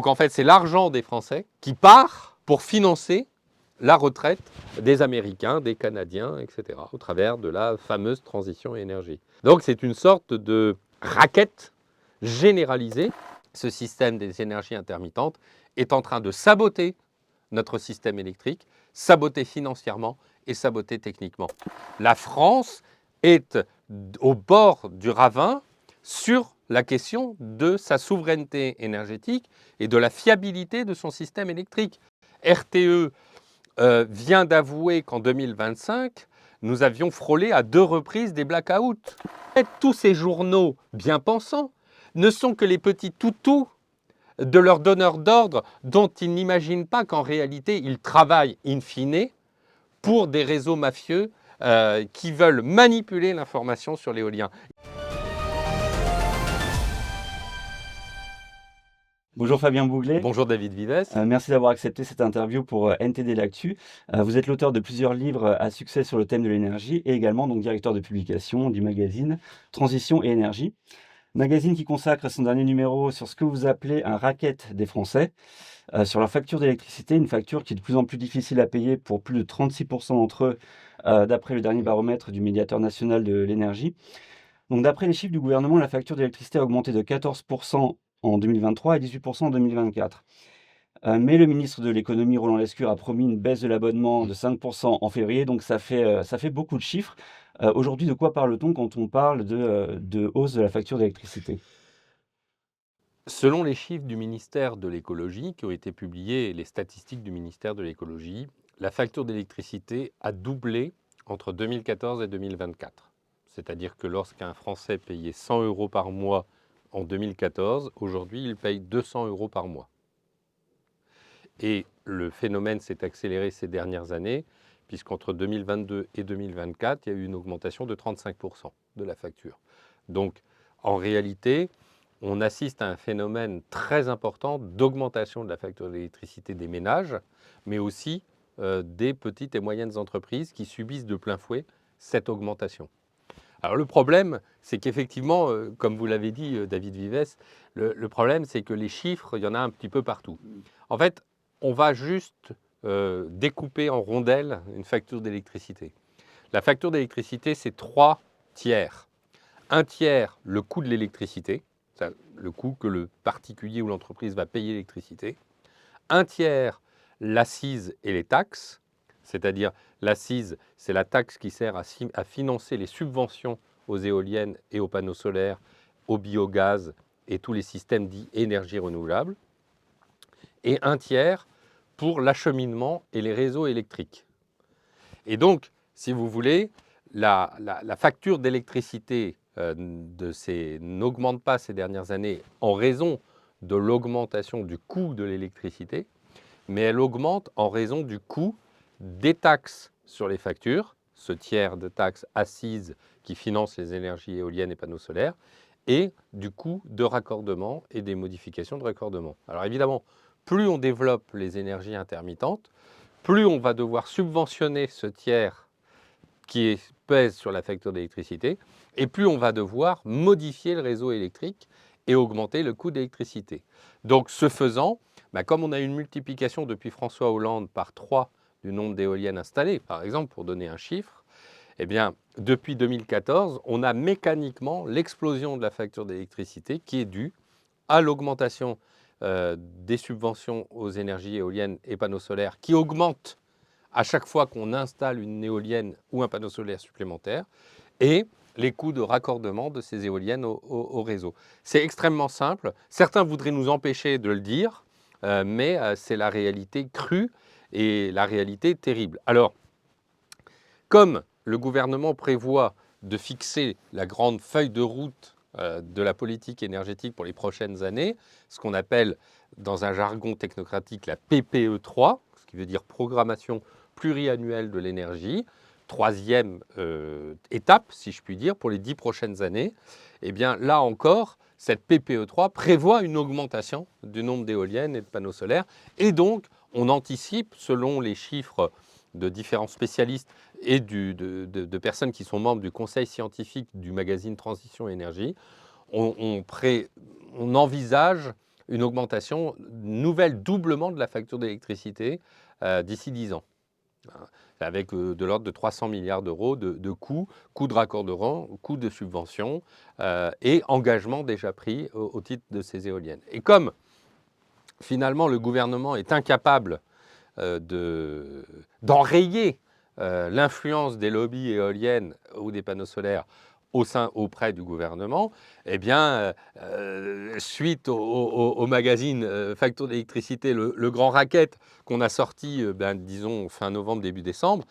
Donc en fait, c'est l'argent des Français qui part pour financer la retraite des Américains, des Canadiens, etc., au travers de la fameuse transition énergie. Donc c'est une sorte de racket généralisée. Ce système des énergies intermittentes est en train de saboter notre système électrique, saboter financièrement et saboter techniquement. La France est au bord du ravin sur la question de sa souveraineté énergétique et de la fiabilité de son système électrique. RTE vient d'avouer qu'en 2025, nous avions frôlé à 2 reprises des blackouts. Tous ces journaux bien pensants ne sont que les petits toutous de leurs donneurs d'ordre dont ils n'imaginent pas qu'en réalité, ils travaillent in fine pour des réseaux mafieux qui veulent manipuler l'information sur l'éolien. Bonjour Fabien Bouglet. Bonjour David Vives. Merci d'avoir accepté cette interview pour NTD L'Actu. Vous êtes l'auteur de plusieurs livres à succès sur le thème de l'énergie et également donc directeur de publication du magazine Transition et Énergie. Magazine qui consacre son dernier numéro sur ce que vous appelez un racket des Français, sur leur facture d'électricité, une facture qui est de plus en plus difficile à payer pour plus de 36% d'entre eux, d'après le dernier baromètre du médiateur national de l'énergie. Donc d'après les chiffres du gouvernement, la facture d'électricité a augmenté de 14% en 2023 et 18% en 2024. Mais le ministre de l'économie, Roland Lescure, a promis une baisse de l'abonnement de 5% en février, donc ça fait beaucoup de chiffres. Aujourd'hui, de quoi parle-t-on quand on parle de hausse de la facture d'électricité? Selon les chiffres du ministère de l'écologie qui ont été publiés, les statistiques du ministère de l'écologie, la facture d'électricité a doublé entre 2014 et 2024. C'est-à-dire que lorsqu'un Français payait 100 € par mois en 2014, aujourd'hui il paye 200 € par mois. Et le phénomène s'est accéléré ces dernières années, puisqu'entre 2022 et 2024, il y a eu une augmentation de 35% de la facture. Donc, en réalité, on assiste à un phénomène très important d'augmentation de la facture d'électricité des ménages, mais aussi des petites et moyennes entreprises qui subissent de plein fouet cette augmentation. Alors le problème, c'est qu'effectivement, comme vous l'avez dit, David Vives, le problème, c'est que les chiffres, il y en a un petit peu partout. En fait, on va juste découper en rondelles une facture d'électricité. La facture d'électricité, c'est 3 tiers. Un tiers, le coût de l'électricité, le coût que le particulier ou l'entreprise va payer l'électricité. Un tiers, l'accise et les taxes, c'est-à-dire l'accise, c'est la taxe qui sert à financer les subventions aux éoliennes et aux panneaux solaires, au biogaz et tous les systèmes dits énergie renouvelable. Et un tiers pour l'acheminement et les réseaux électriques. Et donc, si vous voulez, la facture d'électricité n'augmente pas ces dernières années en raison de l'augmentation du coût de l'électricité, mais elle augmente en raison du coût des taxes sur les factures, ce tiers de taxes assises qui finance les énergies éoliennes et panneaux solaires, et du coût de raccordement et des modifications de raccordement. Alors évidemment, plus on développe les énergies intermittentes, plus on va devoir subventionner ce tiers qui pèse sur la facture d'électricité, et plus on va devoir modifier le réseau électrique et augmenter le coût d'électricité. Donc ce faisant, comme on a une multiplication depuis François Hollande par 3 du nombre d'éoliennes installées, par exemple, pour donner un chiffre, eh bien, depuis 2014, on a mécaniquement l'explosion de la facture d'électricité qui est due à l'augmentation des subventions aux énergies éoliennes et panneaux solaires qui augmentent à chaque fois qu'on installe une éolienne ou un panneau solaire supplémentaire et les coûts de raccordement de ces éoliennes au réseau. C'est extrêmement simple. Certains voudraient nous empêcher de le dire, mais c'est la réalité crue et la réalité terrible. Alors, comme le gouvernement prévoit de fixer la grande feuille de route de la politique énergétique pour les prochaines années, ce qu'on appelle dans un jargon technocratique la PPE3, ce qui veut dire programmation pluriannuelle de l'énergie, troisième étape, si je puis dire, pour les 10 prochaines années, eh bien là encore, cette PPE3 prévoit une augmentation du nombre d'éoliennes et de panneaux solaires, et donc on anticipe, selon les chiffres de différents spécialistes et de personnes qui sont membres du conseil scientifique du magazine Transition Énergie, on envisage une augmentation nouvelle, doublement de la facture d'électricité d'ici 10 ans, hein, avec de l'ordre de 300 milliards d'euros de coûts, coûts de raccordement, coûts de subventions et engagements déjà pris au titre de ces éoliennes. Et comme finalement le gouvernement est incapable d'enrayer l'influence des lobbies éoliennes ou des panneaux solaires auprès du gouvernement, eh bien, suite au magazine Facture d'électricité, le grand racket qu'on a sorti, disons, fin novembre, début décembre,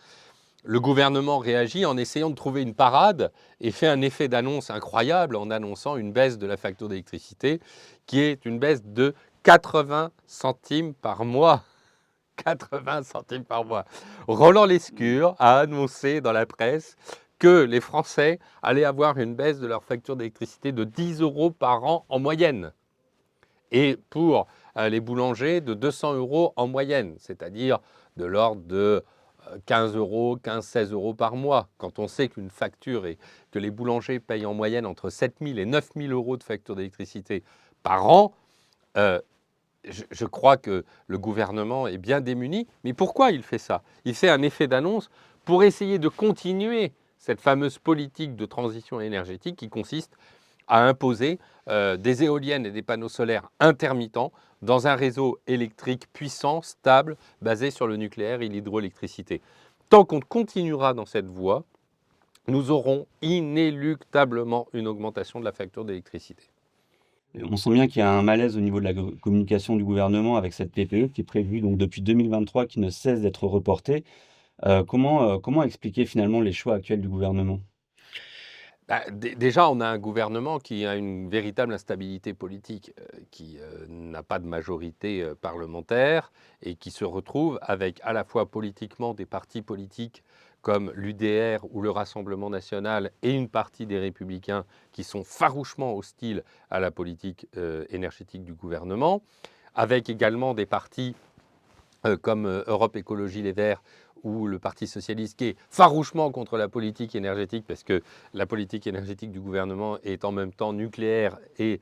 le gouvernement réagit en essayant de trouver une parade et fait un effet d'annonce incroyable en annonçant une baisse de la facture d'électricité qui est une baisse de 80 centimes par mois. 80 centimes par mois. Roland Lescure a annoncé dans la presse que les Français allaient avoir une baisse de leur facture d'électricité de 10 euros par an en moyenne. Et pour les boulangers, de 200 euros en moyenne, c'est-à-dire de l'ordre de 15 euros, 15-16 euros par mois. Quand on sait qu'une facture et que les boulangers payent en moyenne entre 7 000 et 9 000 euros de facture d'électricité par an, je crois que le gouvernement est bien démuni. Mais pourquoi il fait ça? Il fait un effet d'annonce pour essayer de continuer cette fameuse politique de transition énergétique qui consiste à imposer des éoliennes et des panneaux solaires intermittents dans un réseau électrique puissant, stable, basé sur le nucléaire et l'hydroélectricité. Tant qu'on continuera dans cette voie, nous aurons inéluctablement une augmentation de la facture d'électricité. On sent bien qu'il y a un malaise au niveau de la communication du gouvernement avec cette PPE qui est prévue donc depuis 2023, qui ne cesse d'être reportée. Comment expliquer finalement les choix actuels du gouvernement? Déjà, on a un gouvernement qui a une véritable instabilité politique, qui n'a pas de majorité parlementaire et qui se retrouve avec à la fois politiquement des partis politiques comme l'UDR ou le Rassemblement national et une partie des Républicains qui sont farouchement hostiles à la politique énergétique du gouvernement, avec également des partis comme Europe Écologie Les Verts ou le Parti socialiste qui est farouchement contre la politique énergétique parce que la politique énergétique du gouvernement est en même temps nucléaire et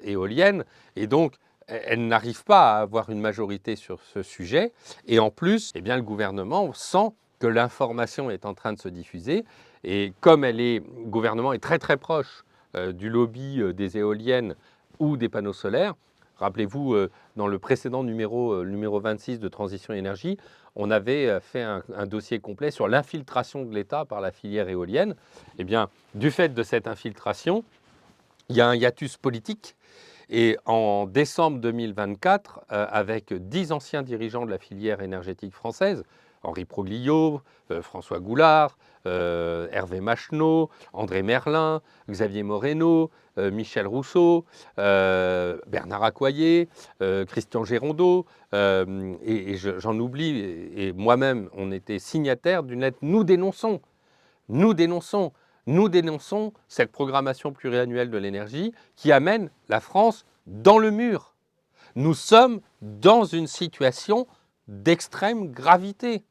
éolienne. Et donc, elle n'arrive pas à avoir une majorité sur ce sujet. Et en plus, eh bien, le gouvernement sent que l'information est en train de se diffuser. Et comme le gouvernement est très très proche du lobby des éoliennes ou des panneaux solaires, rappelez-vous, dans le précédent numéro 26 de Transition Énergie, on avait fait un dossier complet sur l'infiltration de l'État par la filière éolienne. Eh bien, du fait de cette infiltration, il y a un hiatus politique. Et en décembre 2024, avec 10 anciens dirigeants de la filière énergétique française, Henri Proglio, François Goulard, Hervé Macheneau, André Merlin, Xavier Moreno, Michel Rousseau, Bernard Accoyer, Christian Gérondeau, et j'en oublie, et moi-même, on était signataires d'une lettre. Nous dénonçons cette programmation pluriannuelle de l'énergie qui amène la France dans le mur. Nous sommes dans une situation d'extrême gravité.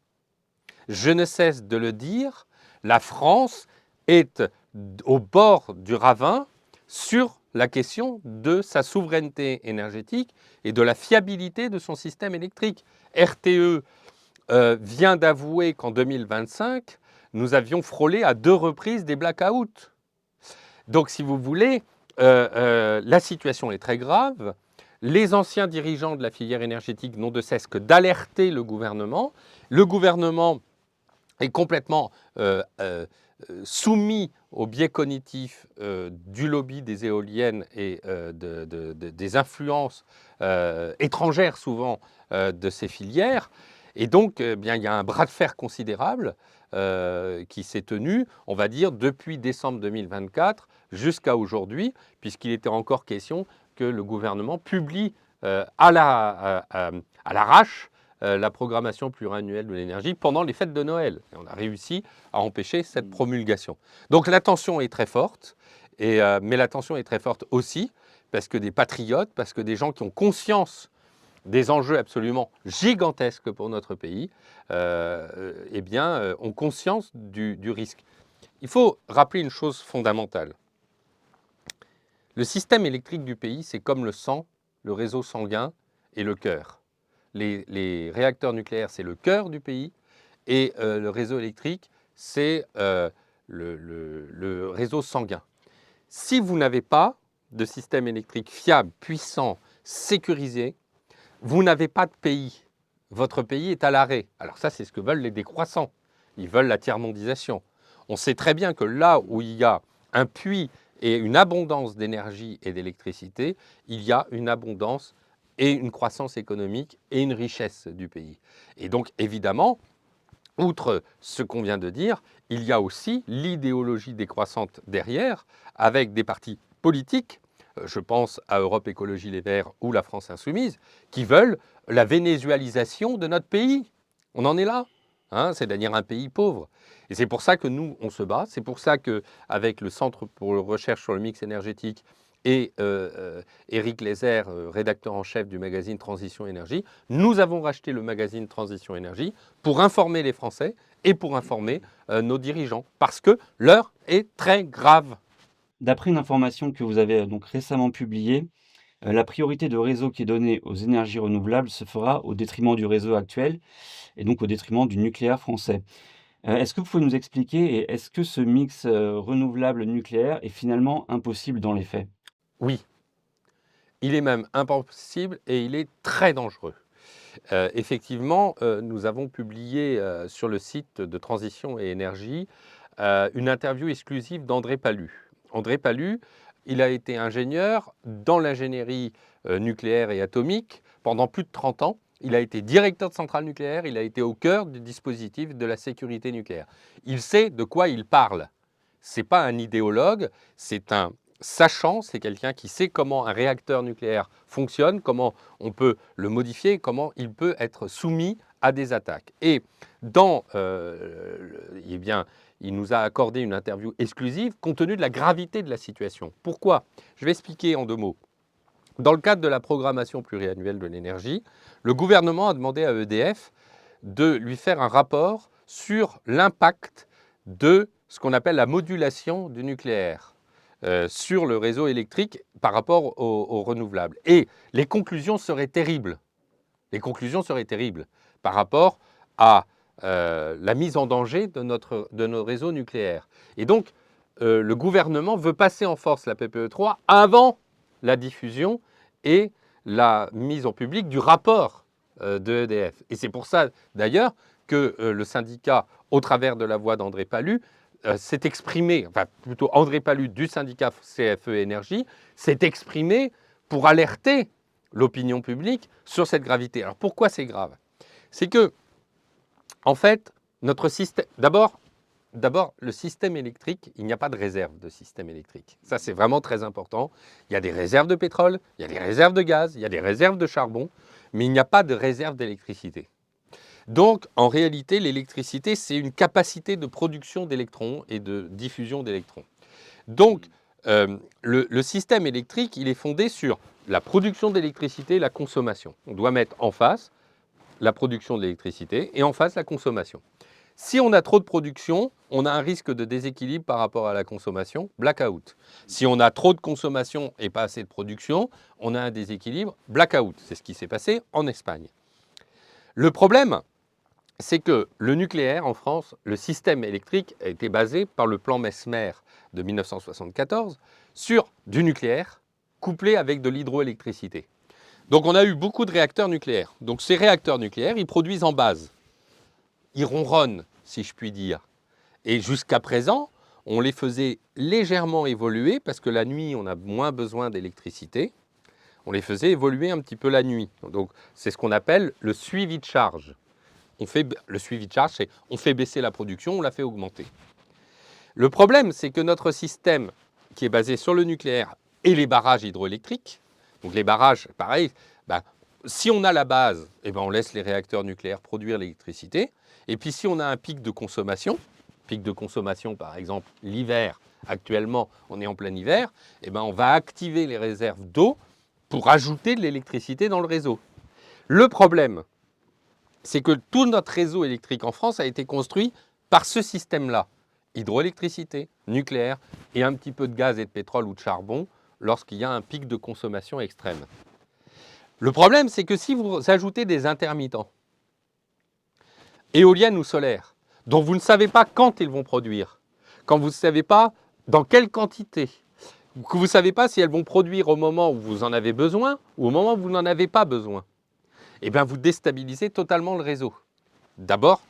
Je ne cesse de le dire, la France est au bord du ravin sur la question de sa souveraineté énergétique et de la fiabilité de son système électrique. RTE vient d'avouer qu'en 2025, nous avions frôlé à 2 reprises des blackouts. Donc, si vous voulez, la situation est très grave. Les anciens dirigeants de la filière énergétique n'ont de cesse que d'alerter le gouvernement. Le gouvernement est complètement soumis au biais cognitif du lobby des éoliennes et des influences étrangères souvent de ces filières. Et donc, bien, il y a un bras de fer considérable qui s'est tenu, on va dire, depuis décembre 2024 jusqu'à aujourd'hui, puisqu'il était encore question que le gouvernement publie à l'arrache la programmation pluriannuelle de l'énergie pendant les fêtes de Noël. Et on a réussi à empêcher cette promulgation. Donc la tension est très forte, mais la tension est très forte aussi parce que des patriotes, parce que des gens qui ont conscience des enjeux absolument gigantesques pour notre pays, ont conscience du risque. Il faut rappeler une chose fondamentale. Le système électrique du pays, c'est comme le sang le réseau sanguin et le cœur. Les réacteurs nucléaires, c'est le cœur du pays, et le réseau électrique, c'est le réseau sanguin. Si vous n'avez pas de système électrique fiable, puissant, sécurisé, vous n'avez pas de pays. Votre pays est à l'arrêt. Alors ça, c'est ce que veulent les décroissants. Ils veulent la tiers-mondisation. On sait très bien que là où il y a un puits et une abondance d'énergie et d'électricité, il y a une abondance et une croissance économique et une richesse du pays. Et donc, évidemment, outre ce qu'on vient de dire, il y a aussi l'idéologie décroissante derrière, avec des partis politiques, je pense à Europe Écologie Les Verts ou la France Insoumise, qui veulent la vénézualisation de notre pays. On en est là, hein, c'est-à-dire un pays pauvre. Et c'est pour ça que nous, on se bat. C'est pour ça qu'avec le Centre pour la recherche sur le mix énergétique et Éric Lézère, rédacteur en chef du magazine Transition Énergie, nous avons racheté le magazine Transition Énergie pour informer les Français et pour informer nos dirigeants, parce que l'heure est très grave. D'après une information que vous avez donc récemment publiée, la priorité de réseau qui est donnée aux énergies renouvelables se fera au détriment du réseau actuel et donc au détriment du nucléaire français. Est-ce que vous pouvez nous expliquer et est-ce que ce mix, renouvelable nucléaire est finalement impossible dans les faits? Oui, il est même impossible et il est très dangereux. Effectivement, nous avons publié sur le site de Transition et Énergie une interview exclusive d'André Palud. André Palud, il a été ingénieur dans l'ingénierie nucléaire et atomique pendant plus de 30 ans. Il a été directeur de centrale nucléaire, il a été au cœur du dispositif de la sécurité nucléaire. Il sait de quoi il parle. Ce n'est pas un idéologue, c'est un sachant, c'est quelqu'un qui sait comment un réacteur nucléaire fonctionne, comment on peut le modifier, comment il peut être soumis à des attaques. Et eh bien, il nous a accordé une interview exclusive compte tenu de la gravité de la situation. Pourquoi? Je vais expliquer en 2 mots. Dans le cadre de la programmation pluriannuelle de l'énergie, le gouvernement a demandé à EDF de lui faire un rapport sur l'impact de ce qu'on appelle la modulation du nucléaire sur le réseau électrique par rapport aux renouvelables. Et les conclusions seraient terribles. Les conclusions seraient terribles par rapport à la mise en danger de nos réseaux nucléaires. Et donc, le gouvernement veut passer en force la PPE3 avant la diffusion et la mise en public du rapport de EDF. Et c'est pour ça, d'ailleurs, que le syndicat, au travers de la voix d'André Palud, s'est exprimé, enfin plutôt André Palud du syndicat CFE Énergie, s'est exprimé pour alerter l'opinion publique sur cette gravité. Alors pourquoi c'est grave? C'est que, en fait, notre système, d'abord, le système électrique, il n'y a pas de réserve de système électrique. Ça, c'est vraiment très important. Il y a des réserves de pétrole, il y a des réserves de gaz, il y a des réserves de charbon, mais il n'y a pas de réserve d'électricité. Donc, en réalité, l'électricité, c'est une capacité de production d'électrons et de diffusion d'électrons. Donc, le système électrique, il est fondé sur la production d'électricité et la consommation. On doit mettre en face la production d'électricité et en face la consommation. Si on a trop de production, on a un risque de déséquilibre par rapport à la consommation, blackout. Si on a trop de consommation et pas assez de production, on a un déséquilibre, blackout. C'est ce qui s'est passé en Espagne. Le problème, c'est que le nucléaire en France, le système électrique a été basé par le plan Messmer de 1974 sur du nucléaire couplé avec de l'hydroélectricité. Donc on a eu beaucoup de réacteurs nucléaires. Donc ces réacteurs nucléaires, ils produisent en base. Ils ronronnent, si je puis dire. Et jusqu'à présent, on les faisait légèrement évoluer parce que la nuit, on a moins besoin d'électricité. On les faisait évoluer un petit peu la nuit. Donc c'est ce qu'on appelle le suivi de charge. Le suivi de charge, c'est on fait baisser la production, on la fait augmenter. Le problème, c'est que notre système qui est basé sur le nucléaire et les barrages hydroélectriques, donc les barrages, pareil, si on a la base, on laisse les réacteurs nucléaires produire l'électricité. Et puis si on a un pic de consommation par exemple l'hiver, actuellement on est en plein hiver, on va activer les réserves d'eau pour ajouter de l'électricité dans le réseau. Le problème, c'est que tout notre réseau électrique en France a été construit par ce système-là. Hydroélectricité, nucléaire et un petit peu de gaz et de pétrole ou de charbon lorsqu'il y a un pic de consommation extrême. Le problème, c'est que si vous ajoutez des intermittents, éoliennes ou solaires, dont vous ne savez pas quand ils vont produire, quand vous ne savez pas dans quelle quantité, que vous ne savez pas si elles vont produire au moment où vous en avez besoin ou au moment où vous n'en avez pas besoin, eh bien vous déstabilisez totalement le réseau. D'abord,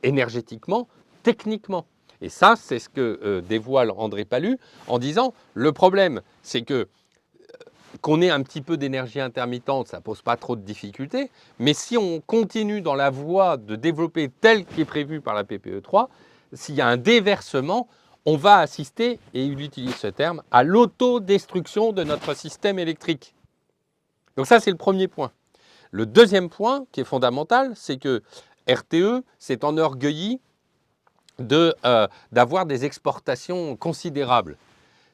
énergétiquement, techniquement. Et ça, c'est ce que dévoile André Palus en disant, le problème, c'est que qu'on ait un petit peu d'énergie intermittente, ça ne pose pas trop de difficultés, mais si on continue dans la voie de développer tel qu'est prévu par la PPE 3, s'il y a un déversement, on va assister, et il utilise ce terme, à l'autodestruction de notre système électrique. Donc ça, c'est le premier point. Le deuxième point, qui est fondamental, c'est que RTE s'est enorgueilli d'avoir des exportations considérables.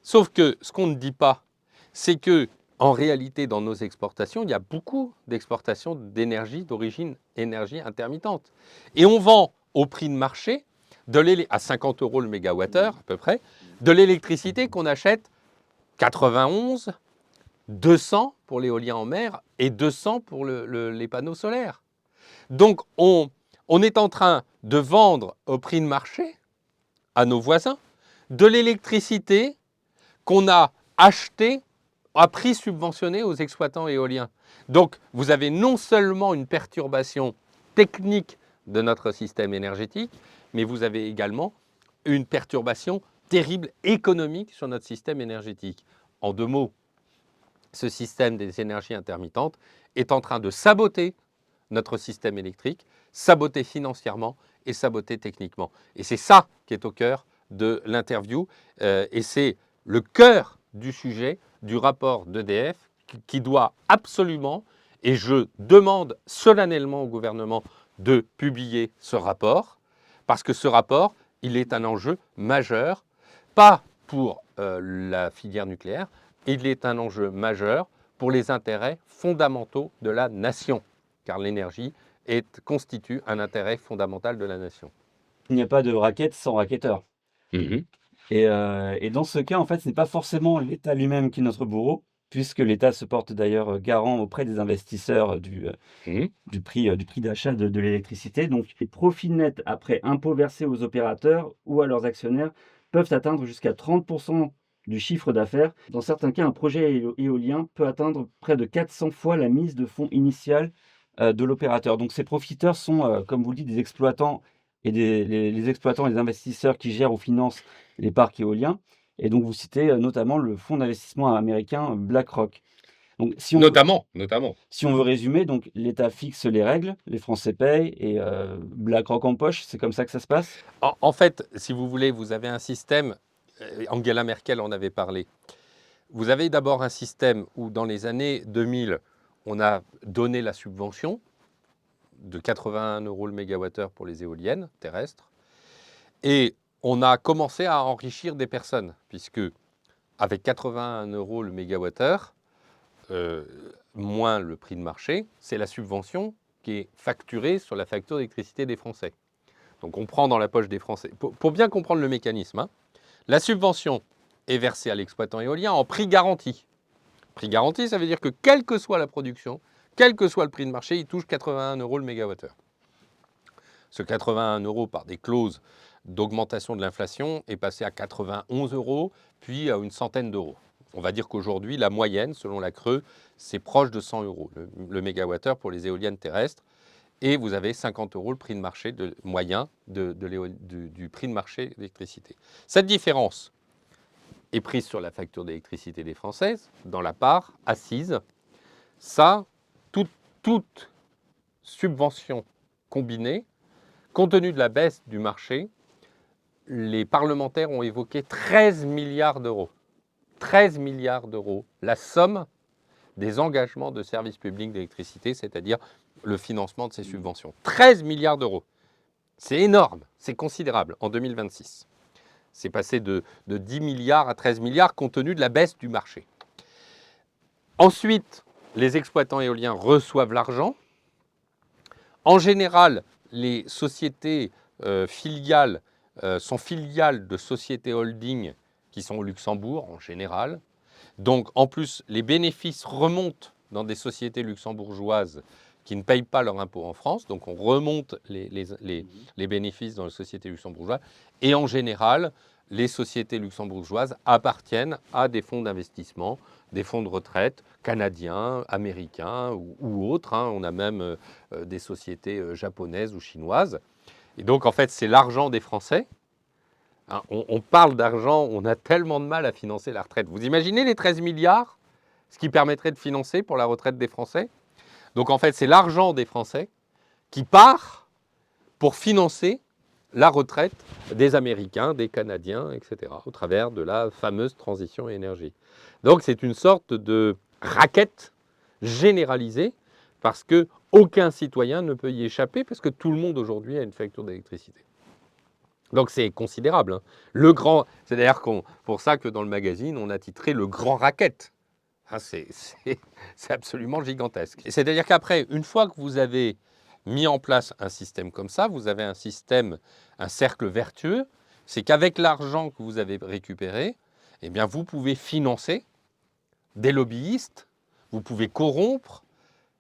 Sauf que ce qu'on ne dit pas, c'est que en réalité, dans nos exportations, il y a beaucoup d'exportations d'énergie d'origine énergie intermittente. Et on vend au prix de marché, à 50 € le mégawattheure à peu près, de l'électricité qu'on achète 91, 200 pour l'éolien en mer et 200 pour les panneaux solaires. Donc on est en train de vendre au prix de marché à nos voisins de l'électricité qu'on a achetée à prix subventionné aux exploitants éoliens. Donc vous avez non seulement une perturbation technique de notre système énergétique, mais vous avez également une perturbation terrible économique sur notre système énergétique. En deux mots, ce système des énergies intermittentes est en train de saboter notre système électrique, saboter financièrement et saboter techniquement. Et c'est ça qui est au cœur de l'interview et c'est le cœur du sujet du rapport d'EDF qui doit absolument, et je demande solennellement au gouvernement de publier ce rapport, parce que ce rapport, il est un enjeu majeur, pas pour la filière nucléaire, il est un enjeu majeur pour les intérêts fondamentaux de la nation, car l'énergie constitue un intérêt fondamental de la nation. Il n'y a pas de raquette sans racketteur. Et dans ce cas, en fait, ce n'est pas forcément l'État lui-même qui est notre bourreau, puisque l'État se porte d'ailleurs garant auprès des investisseurs du prix d'achat de l'électricité. Donc, les profits nets après impôts versés aux opérateurs ou à leurs actionnaires peuvent atteindre jusqu'à 30% du chiffre d'affaires. Dans certains cas, un projet éolien peut atteindre près de 400 fois la mise de fonds initiale de l'opérateur. Donc, ces profiteurs sont, comme vous le dites, des exploitants et les exploitants et les investisseurs qui gèrent ou financent les parcs éoliens. Et donc, vous citez notamment le fonds d'investissement américain BlackRock. Donc, Notamment. Si on veut résumer, donc l'État fixe les règles, les Français payent et BlackRock en poche, c'est comme ça que ça se passe? En fait, si vous voulez, vous avez un système, Angela Merkel en avait parlé, vous avez d'abord un système où dans les années 2000, on a donné la subvention de 81 € le mégawattheure pour les éoliennes terrestres, et on a commencé à enrichir des personnes, puisque avec 81 € le mégawattheure, moins le prix de marché, c'est la subvention qui est facturée sur la facture d'électricité des Français. Donc on prend dans la poche des Français. Pour bien comprendre le mécanisme, hein, la subvention est versée à l'exploitant éolien en prix garanti. Prix garanti, ça veut dire que quelle que soit la production, quel que soit le prix de marché, il touche 81 € le mégawattheure. Ce 81 € par des clauses d'augmentation de l'inflation est passé à 91 €, puis à une centaine d'euros. On va dire qu'aujourd'hui, la moyenne, selon la Creux, c'est proche de 100 € le mégawattheure pour les éoliennes terrestres. Et vous avez 50 € le prix de marché moyen du prix de marché d'électricité. Cette différence est prise sur la facture d'électricité des Françaises, dans la part assise. Ça, toute subvention combinée, compte tenu de la baisse du marché, les parlementaires ont évoqué 13 milliards d'euros. 13 milliards d'euros, la somme des engagements de service public d'électricité, c'est-à-dire le financement de ces subventions. 13 milliards d'euros. C'est énorme, c'est considérable en 2026. C'est passé de 10 milliards à 13 milliards compte tenu de la baisse du marché. Ensuite, les exploitants éoliens reçoivent l'argent. En général, les sociétés filiales sont filiales de sociétés holding qui sont au Luxembourg en général. Donc, en plus, les bénéfices remontent dans des sociétés luxembourgeoises qui ne payent pas leur impôt en France. Donc on remonte les bénéfices dans les sociétés luxembourgeoises. Et en général, les sociétés luxembourgeoises appartiennent à des fonds d'investissement, des fonds de retraite canadiens, américains ou autres. On a même des sociétés japonaises ou chinoises. Et donc en fait, c'est l'argent des Français. On parle d'argent, on a tellement de mal à financer la retraite. Vous imaginez les 13 milliards, ce qui permettrait de financer pour la retraite des Français? Donc en fait, c'est l'argent des Français qui part pour financer la retraite des Américains, des Canadiens, etc., au travers de la fameuse transition énergie. Donc c'est une sorte de racket généralisée parce qu'aucun citoyen ne peut y échapper parce que tout le monde aujourd'hui a une facture d'électricité. Donc c'est considérable. C'est d'ailleurs pour ça que dans le magazine, on a titré le grand racket. C'est absolument gigantesque. C'est-à-dire qu'après, une fois que vous avez mis en place un système comme ça, vous avez un cercle vertueux, c'est qu'avec l'argent que vous avez récupéré, eh bien vous pouvez financer des lobbyistes, vous pouvez corrompre,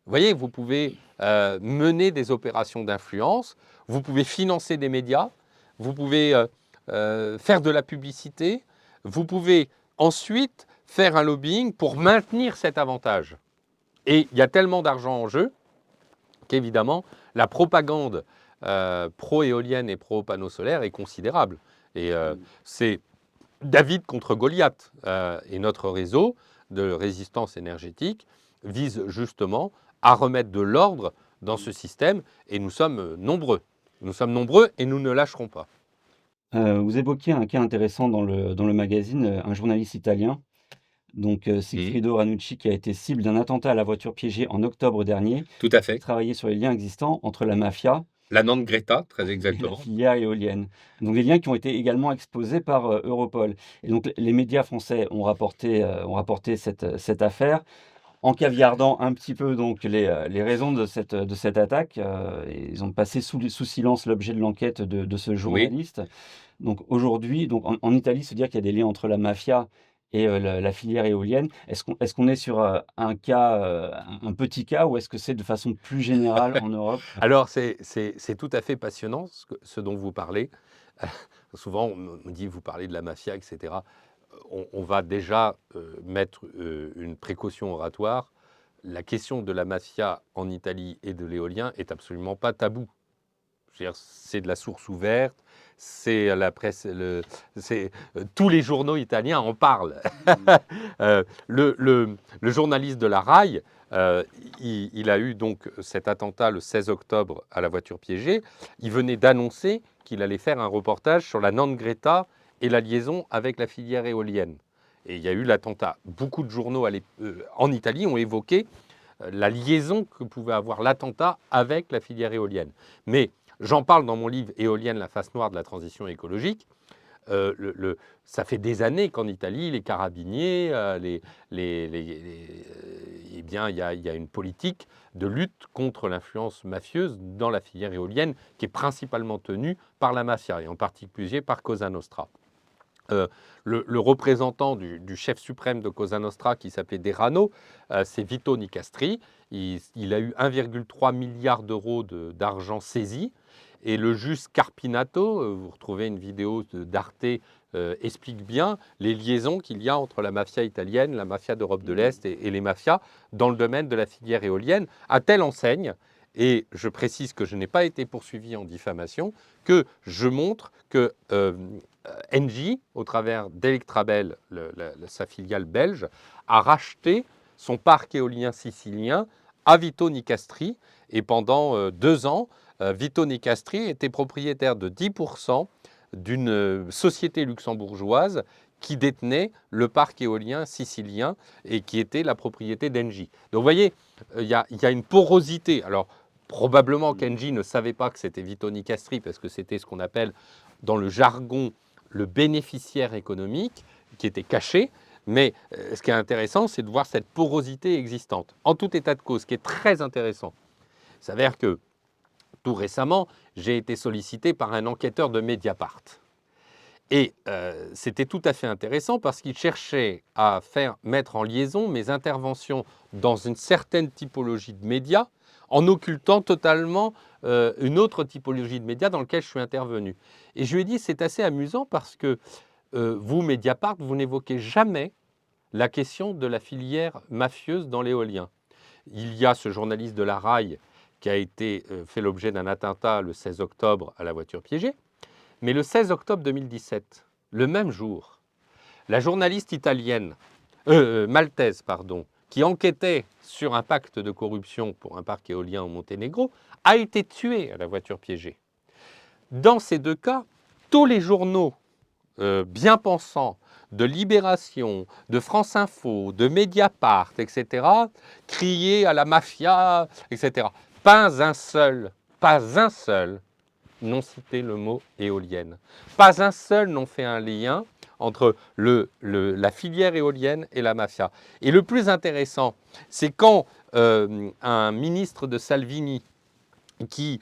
vous voyez, vous pouvez mener des opérations d'influence, vous pouvez financer des médias, vous pouvez faire de la publicité, vous pouvez ensuite faire un lobbying pour maintenir cet avantage. Et il y a tellement d'argent en jeu qu'évidemment, la propagande pro-éolienne et pro-panneaux solaires est considérable. Et c'est David contre Goliath. Et notre réseau de résistance énergétique vise justement à remettre de l'ordre dans ce système. Et nous sommes nombreux. Nous sommes nombreux et nous ne lâcherons pas. Vous évoquiez un cas intéressant dans le magazine, un journaliste italien, donc Mmh. Sigfrido Ranucci, qui a été cible d'un attentat à la voiture piégée en octobre dernier. Tout à Il fait. travaillait sur les liens existants entre la mafia La Nante Greta, très et la exactement. filière éolienne. Donc des liens qui ont été également exposés par, Europol, et donc les médias français ont rapporté cette affaire, en caviardant un petit peu donc les raisons de cette attaque. Et ils ont passé sous silence l'objet de l'enquête de ce Oui. journaliste. Donc aujourd'hui, donc en Italie, se dire qu'il y a des liens entre la mafia et la filière éolienne, est-ce qu'on est sur, un cas, un petit cas, ou est-ce que c'est de façon plus générale en Europe? Alors, c'est tout à fait passionnant ce dont vous parlez. Souvent, on me dit, vous parlez de la mafia, etc. On va déjà mettre une précaution oratoire. La question de la mafia en Italie et de l'éolien est absolument pas tabou. C'est de la source ouverte, c'est la presse, tous les journaux italiens en parlent. Le journaliste de la RAI, il a eu donc cet attentat le 16 octobre à la voiture piégée. Il venait d'annoncer qu'il allait faire un reportage sur la Nante Greta et la liaison avec la filière éolienne. Et il y a eu l'attentat. Beaucoup de journaux en Italie ont évoqué la liaison que pouvait avoir l'attentat avec la filière éolienne. Mais j'en parle dans mon livre Éolienne, la face noire de la transition écologique. Ça fait des années qu'en Italie, les carabiniers, eh bien, il y a une politique de lutte contre l'influence mafieuse dans la filière éolienne qui est principalement tenue par la mafia et en particulier par Cosa Nostra. Le représentant du chef suprême de Cosa Nostra, qui s'appelait Derano, c'est Vito Nicastri. Il a eu 1,3 milliard d'euros d'argent saisi. Et le juge Scarpinato, vous retrouvez une vidéo d'Arte, explique bien les liaisons qu'il y a entre la mafia italienne, la mafia d'Europe de l'Est et les mafias dans le domaine de la filière éolienne, à telle enseigne, et je précise que je n'ai pas été poursuivi en diffamation, que je montre que Engie, au travers d'Electrabel, sa filiale belge, a racheté son parc éolien sicilien à Vito Nicastri. Et pendant 2 ans, Vito Nicastri était propriétaire de 10% d'une société luxembourgeoise qui détenait le parc éolien sicilien et qui était la propriété d'Engie. Donc vous voyez, il y a une porosité. Alors probablement qu'Engie ne savait pas que c'était Vito Nicastri parce que c'était ce qu'on appelle dans le jargon le bénéficiaire économique qui était caché. Mais ce qui est intéressant, c'est de voir cette porosité existante. En tout état de cause, ce qui est très intéressant, il s'avère que tout récemment, j'ai été sollicité par un enquêteur de Mediapart. Et c'était tout à fait intéressant parce qu'il cherchait à mettre en liaison mes interventions dans une certaine typologie de médias en occultant totalement une autre typologie de médias dans laquelle je suis intervenu. Et je lui ai dit, c'est assez amusant parce que vous, Mediapart, vous n'évoquez jamais la question de la filière mafieuse dans l'éolien. Il y a ce journaliste de la RAI qui a été fait l'objet d'un attentat le 16 octobre à la voiture piégée. Mais le 16 octobre 2017, le même jour, la journaliste italienne, maltaise, pardon, qui enquêtait sur un pacte de corruption pour un parc éolien au Monténégro, a été tuée à la voiture piégée. Dans ces deux cas, tous les journaux bien pensants de Libération, de France Info, de Mediapart, etc., criaient à la mafia, etc. Pas un seul n'ont cité le mot éolienne. Pas un seul n'ont fait un lien entre la filière éolienne et la mafia. Et le plus intéressant, c'est quand un ministre de Salvini, qui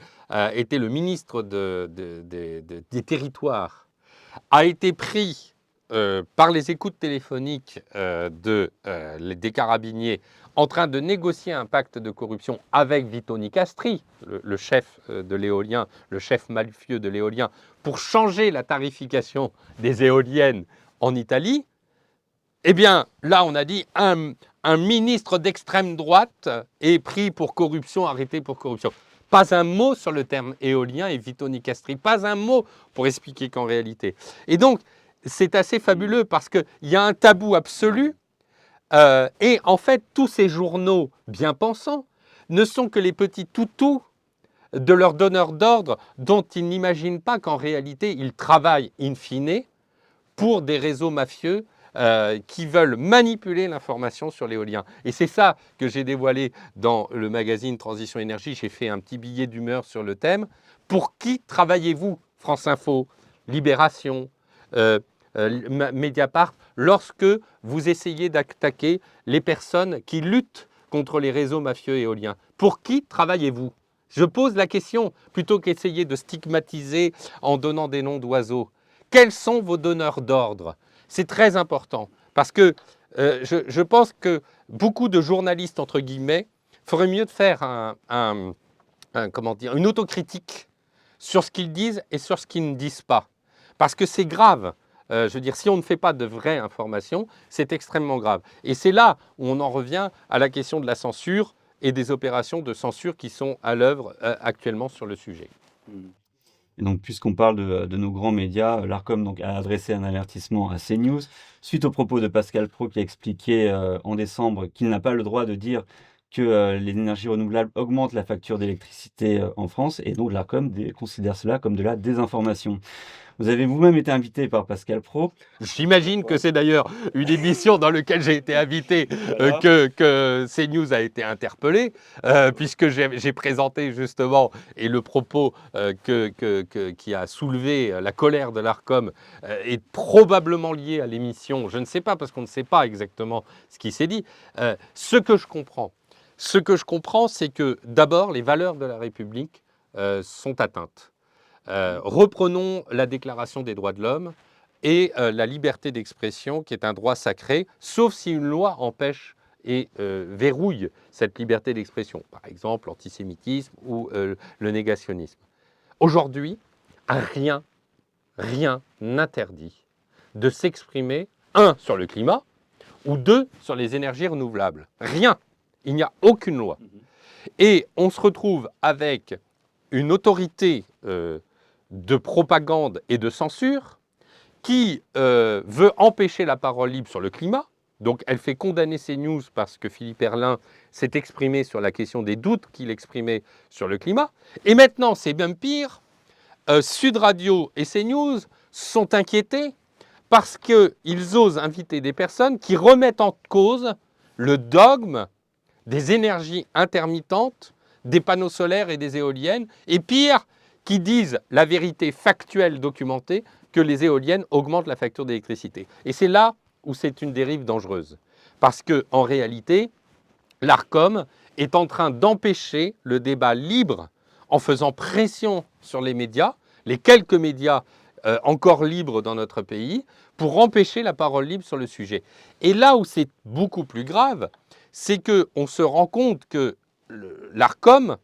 était le ministre des territoires, a été pris par les écoutes téléphoniques des carabiniers en train de négocier un pacte de corruption avec Vito Nicastri, le chef de l'éolien, le chef mafieux de l'éolien, pour changer la tarification des éoliennes en Italie, eh bien, là, on a dit un ministre d'extrême droite est pris pour corruption, arrêté pour corruption. Pas un mot sur le terme éolien et Vito Nicastri, pas un mot pour expliquer qu'en réalité. Et donc, c'est assez fabuleux parce qu'il y a un tabou absolu. Et en fait, tous ces journaux bien pensants ne sont que les petits toutous de leurs donneurs d'ordre dont ils n'imaginent pas qu'en réalité, ils travaillent in fine pour des réseaux mafieux qui veulent manipuler l'information sur l'éolien. Et c'est ça que j'ai dévoilé dans le magazine Transition Énergie. J'ai fait un petit billet d'humeur sur le thème. Pour qui travaillez-vous, France Info, Libération, Mediapart, lorsque vous essayez d'attaquer les personnes qui luttent contre les réseaux mafieux éoliens? Pour qui travaillez-vous? Je pose la question, plutôt qu'essayer de stigmatiser en donnant des noms d'oiseaux. Quels sont vos donneurs d'ordre? C'est très important, parce que je pense que beaucoup de journalistes, entre guillemets, feraient mieux de faire une autocritique sur ce qu'ils disent et sur ce qu'ils ne disent pas. Parce que c'est grave. Je veux dire, si on ne fait pas de vraies informations, c'est extrêmement grave. Et c'est là où on en revient à la question de la censure et des opérations de censure qui sont à l'œuvre actuellement sur le sujet. Et donc, puisqu'on parle de nos grands médias, l'Arcom donc, a adressé un avertissement à CNews suite aux propos de Pascal Praud qui a expliqué en décembre qu'il n'a pas le droit de dire que les énergies renouvelables augmentent la facture d'électricité en France. Et donc, l'Arcom considère cela comme de la désinformation. Vous avez vous-même été invité par Pascal Praud. J'imagine que c'est d'ailleurs une émission dans laquelle j'ai été invité que CNews a été interpellé, puisque j'ai présenté justement, et le propos qui a soulevé la colère de l'Arcom est probablement lié à l'émission. Je ne sais pas, parce qu'on ne sait pas exactement ce qui s'est dit. Ce que je comprends, c'est que d'abord, les valeurs de la République sont atteintes. Reprenons la Déclaration des droits de l'homme et la liberté d'expression, qui est un droit sacré, sauf si une loi empêche et verrouille cette liberté d'expression, par exemple l'antisémitisme ou le négationnisme. Aujourd'hui, rien n'interdit de s'exprimer, un, sur le climat, ou deux, sur les énergies renouvelables. Rien. Il n'y a aucune loi. Et on se retrouve avec une autorité de propagande et de censure qui veut empêcher la parole libre sur le climat. Donc elle fait condamner CNews parce que Philippe Herrlin s'est exprimé sur la question des doutes qu'il exprimait sur le climat. Et maintenant, c'est même pire, Sud Radio et CNews sont inquiétés parce qu'ils osent inviter des personnes qui remettent en cause le dogme des énergies intermittentes, des panneaux solaires et des éoliennes, et pire, qui disent la vérité factuelle documentée que les éoliennes augmentent la facture d'électricité. Et c'est là où c'est une dérive dangereuse. Parce qu'en réalité, l'Arcom est en train d'empêcher le débat libre en faisant pression sur les médias, les quelques médias encore libre dans notre pays pour empêcher la parole libre sur le sujet. Et là où c'est beaucoup plus grave, c'est qu'on se rend compte que l'ARCOM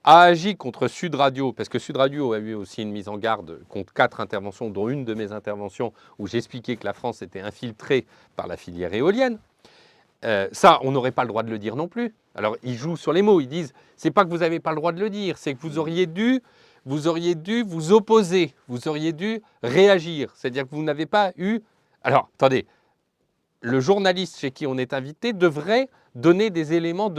a agi contre Sud Radio, parce que Sud Radio a eu aussi une mise en garde contre 4 interventions, dont une de mes interventions où j'expliquais que la France était infiltrée par la filière éolienne. Ça, on n'aurait pas le droit de le dire non plus. Alors, ils jouent sur les mots, ils disent, c'est pas que vous n'avez pas le droit de le dire, c'est que vous auriez dû vous opposer, vous auriez dû réagir. C'est-à-dire que vous n'avez pas eu... Alors, attendez, le journaliste chez qui on est invité devrait donner des éléments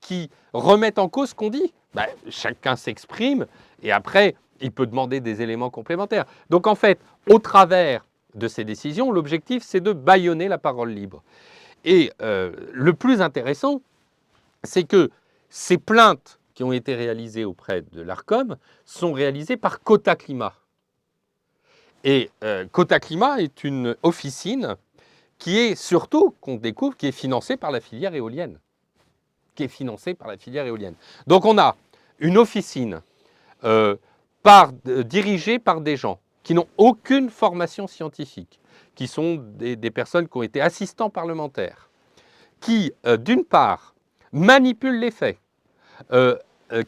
qui remettent en cause ce qu'on dit. Ben, chacun s'exprime et après, il peut demander des éléments complémentaires. Donc, en fait, au travers de ces décisions, l'objectif, c'est de bâillonner la parole libre. Et le plus intéressant, c'est que ces plaintes qui ont été réalisées auprès de l'ARCOM sont réalisées par Cota Climat. Et Cota Climat est une officine qui est surtout, qu'on découvre, qui est financée par la filière éolienne. Donc on a une officine dirigée par des gens qui n'ont aucune formation scientifique, qui sont des personnes qui ont été assistants parlementaires, qui, d'une part, manipulent les faits,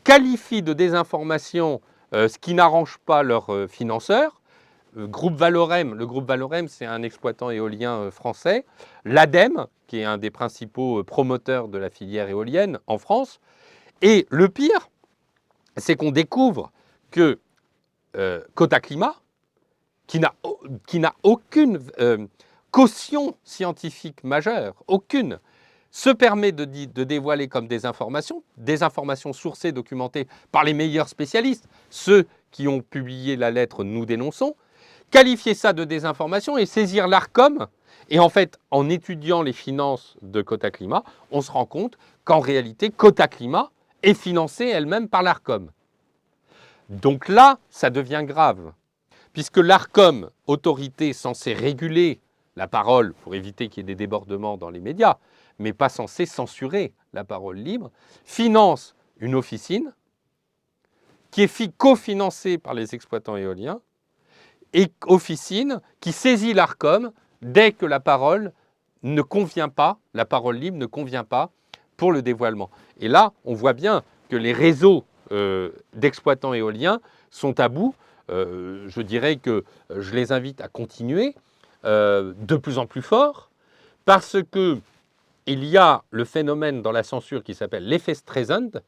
qualifient de désinformation ce qui n'arrange pas leurs financeurs. Le groupe Valorem, c'est un exploitant éolien français. L'ADEME, qui est un des principaux promoteurs de la filière éolienne en France. Et le pire, c'est qu'on découvre que Cota Climat, qui n'a aucune caution scientifique majeure, aucune, se permet de dévoiler comme des informations sourcées, documentées par les meilleurs spécialistes, ceux qui ont publié la lettre « Nous dénonçons », qualifier ça de désinformation et saisir l'ARCOM. Et en fait, en étudiant les finances de Cota Climat, on se rend compte qu'en réalité, Cota Climat est financée elle-même par l'ARCOM. Donc là, ça devient grave, puisque l'ARCOM, autorité censée réguler la parole pour éviter qu'il y ait des débordements dans les médias, mais pas censée censurer la parole libre, finance une officine qui est cofinancée par les exploitants éoliens et officine qui saisit l'ARCOM dès que la parole ne convient pas, la parole libre ne convient pas pour le dévoilement. Et là, on voit bien que les réseaux d'exploitants éoliens sont à bout. Je dirais que je les invite à continuer de plus en plus fort, parce qu'il y a le phénomène dans la censure qui s'appelle l'effet Streisand,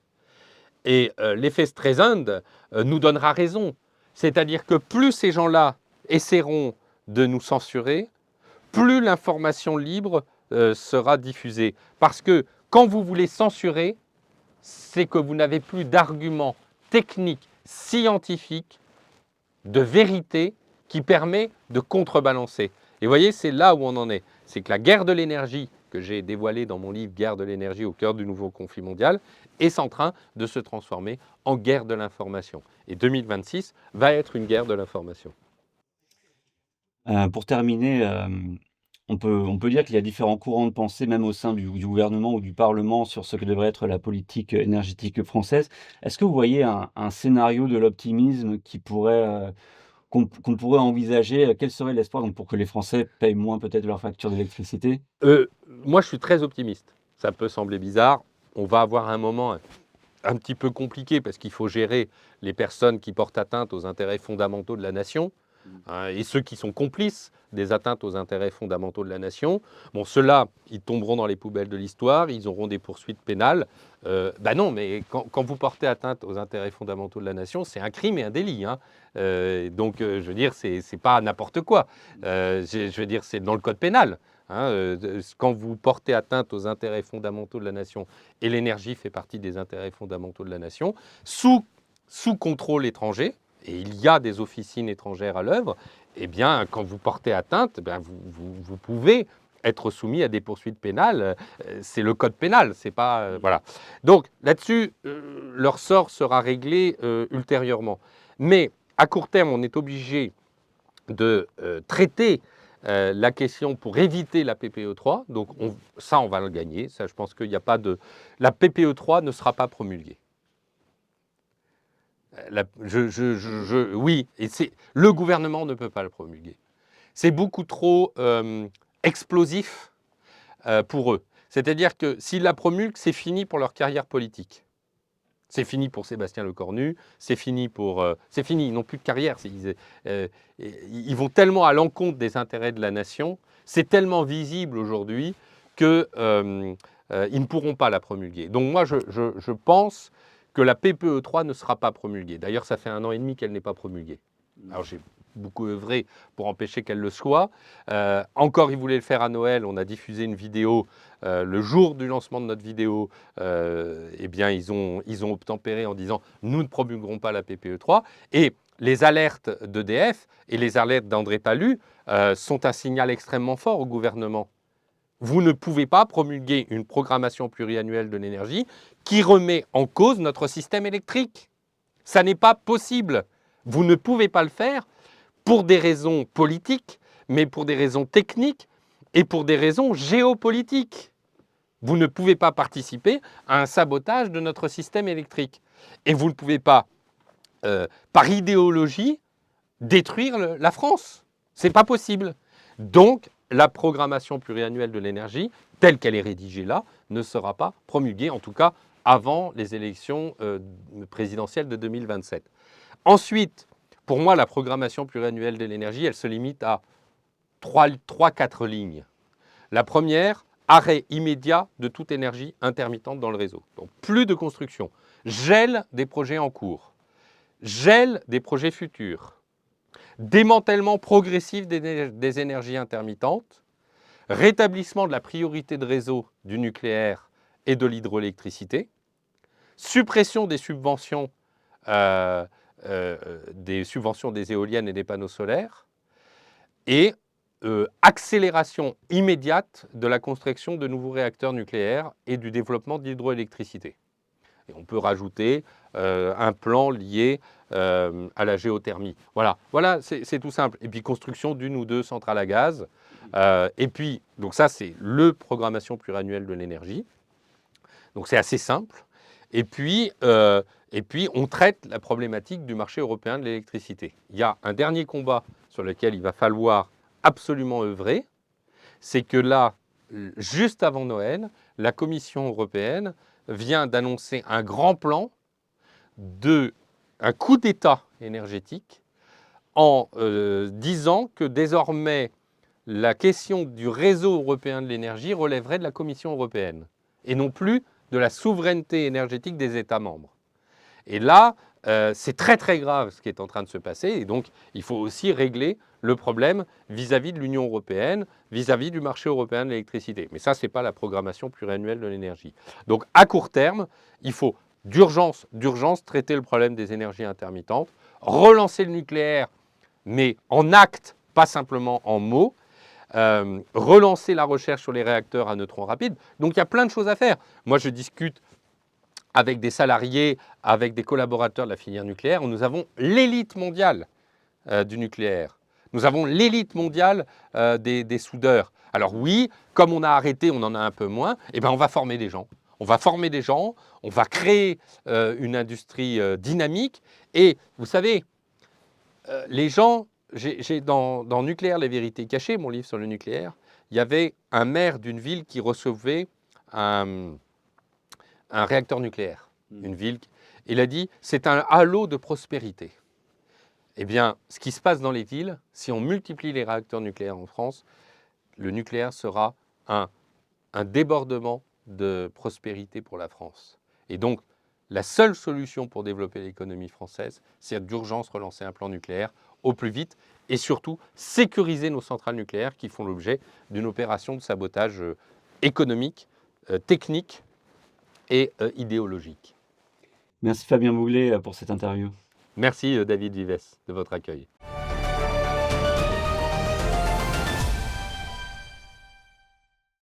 et l'effet Streisand nous donnera raison. C'est-à-dire que plus ces gens-là essaieront de nous censurer, plus l'information libre sera diffusée. Parce que quand vous voulez censurer, c'est que vous n'avez plus d'arguments techniques, scientifiques, de vérité qui permet de contrebalancer. Et vous voyez, c'est là où on en est. C'est que la guerre de l'énergie, que j'ai dévoilée dans mon livre « Guerre de l'énergie au cœur du nouveau conflit mondial », est en train de se transformer en guerre de l'information. Et 2026 va être une guerre de l'information. Pour terminer, on peut dire qu'il y a différents courants de pensée, même au sein du gouvernement ou du Parlement, sur ce que devrait être la politique énergétique française. Est-ce que vous voyez un scénario de l'optimisme qu'on pourrait envisager? Quel serait l'espoir donc pour que les Français payent moins peut-être leurs factures d'électricité? Moi, je suis très optimiste. Ça peut sembler bizarre. On va avoir un moment un petit peu compliqué parce qu'il faut gérer les personnes qui portent atteinte aux intérêts fondamentaux de la nation et ceux qui sont complices des atteintes aux intérêts fondamentaux de la nation. Bon, ceux-là, ils tomberont dans les poubelles de l'histoire, ils auront des poursuites pénales. Non, mais quand vous portez atteinte aux intérêts fondamentaux de la nation, c'est un crime et un délit. Donc, je veux dire, c'est pas n'importe quoi. Je veux dire, c'est dans le code pénal. Quand vous portez atteinte aux intérêts fondamentaux de la nation, et l'énergie fait partie des intérêts fondamentaux de la nation, sous contrôle étranger, et il y a des officines étrangères à l'œuvre, eh bien, quand vous portez atteinte, vous pouvez être soumis à des poursuites pénales. C'est le code pénal, c'est pas... voilà. Donc, là-dessus, leur sort sera réglé ultérieurement. Mais, à court terme, on est obligé de traiter la question pour éviter la PPE3. Donc, ça, on va le gagner. Ça, je pense qu'il n'y a pas de... La PPE3 ne sera pas promulguée. Oui, et le gouvernement ne peut pas le promulguer. C'est beaucoup trop explosif pour eux. C'est-à-dire que s'ils la promulguent, c'est fini pour leur carrière politique. C'est fini pour Sébastien Lecornu, c'est fini pour... c'est fini, ils n'ont plus de carrière. Ils vont tellement à l'encontre des intérêts de la nation, c'est tellement visible aujourd'hui qu'ils ne pourront pas la promulguer. Donc moi, je pense que la PPE3 ne sera pas promulguée. D'ailleurs, ça fait 1 an et demi qu'elle n'est pas promulguée. Alors j'ai beaucoup œuvré pour empêcher qu'elle le soit. Encore, ils voulaient le faire à Noël. On a diffusé une vidéo le jour du lancement de notre vidéo. Eh bien, ils ont obtempéré en disant « nous ne promulguerons pas la PPE3 ». Et les alertes d'EDF et les alertes d'André Palus sont un signal extrêmement fort au gouvernement. Vous ne pouvez pas promulguer une programmation pluriannuelle de l'énergie qui remet en cause notre système électrique. Ça n'est pas possible. Vous ne pouvez pas le faire pour des raisons politiques, mais pour des raisons techniques et pour des raisons géopolitiques. Vous ne pouvez pas participer à un sabotage de notre système électrique. Et vous ne pouvez pas, par idéologie, détruire la France. Ce n'est pas possible. Donc, la programmation pluriannuelle de l'énergie, telle qu'elle est rédigée là, ne sera pas promulguée, en tout cas avant les élections présidentielles de 2027. Ensuite, pour moi, la programmation pluriannuelle de l'énergie, elle se limite à 3-4 lignes. La première, arrêt immédiat de toute énergie intermittente dans le réseau. Donc plus de construction. Gel des projets en cours. Gel des projets futurs. Démantèlement progressif des énergies intermittentes. Rétablissement de la priorité de réseau du nucléaire et de l'hydroélectricité. Suppression des subventions des éoliennes et des panneaux solaires. Et accélération immédiate de la construction de nouveaux réacteurs nucléaires et du développement de l'hydroélectricité. Et on peut rajouter un plan lié à la géothermie. Voilà, c'est tout simple. Et puis construction d'une ou 2 centrales à gaz. Et puis, donc ça, c'est le programmation pluriannuelle de l'énergie. Donc c'est assez simple. Et puis, on traite la problématique du marché européen de l'électricité. Il y a un dernier combat sur lequel il va falloir absolument œuvrer, c'est que là, juste avant Noël, la Commission européenne vient d'annoncer un grand plan un coup d'État énergétique en disant que désormais, la question du réseau européen de l'énergie relèverait de la Commission européenne et non plus de la souveraineté énergétique des États membres. Et là, c'est très très grave ce qui est en train de se passer et donc il faut aussi régler le problème vis-à-vis de l'Union européenne, vis-à-vis du marché européen de l'électricité. Mais ça, ce n'est pas la programmation pluriannuelle de l'énergie. Donc à court terme, il faut d'urgence traiter le problème des énergies intermittentes, relancer le nucléaire, mais en actes, pas simplement en mots, relancer la recherche sur les réacteurs à neutrons rapides. Donc il y a plein de choses à faire. Moi, je discute avec des salariés, avec des collaborateurs de la filière nucléaire, où nous avons l'élite mondiale du nucléaire. Nous avons l'élite mondiale des soudeurs. Alors oui, comme on a arrêté, on en a un peu moins, eh bien on va former des gens. On va former des gens, on va créer une industrie dynamique. Et vous savez, les gens, dans Nucléaire, les vérités cachées, mon livre sur le nucléaire, il y avait un maire d'une ville qui recevait un réacteur nucléaire. Une ville, il a dit, c'est un halo de prospérité. Eh bien, ce qui se passe dans les villes, si on multiplie les réacteurs nucléaires en France, le nucléaire sera un débordement de prospérité pour la France. Et donc, la seule solution pour développer l'économie française, c'est d'urgence relancer un plan nucléaire au plus vite et surtout sécuriser nos centrales nucléaires qui font l'objet d'une opération de sabotage économique, technique et idéologique. Merci Fabien Bouglet pour cette interview. Merci David Vives de votre accueil.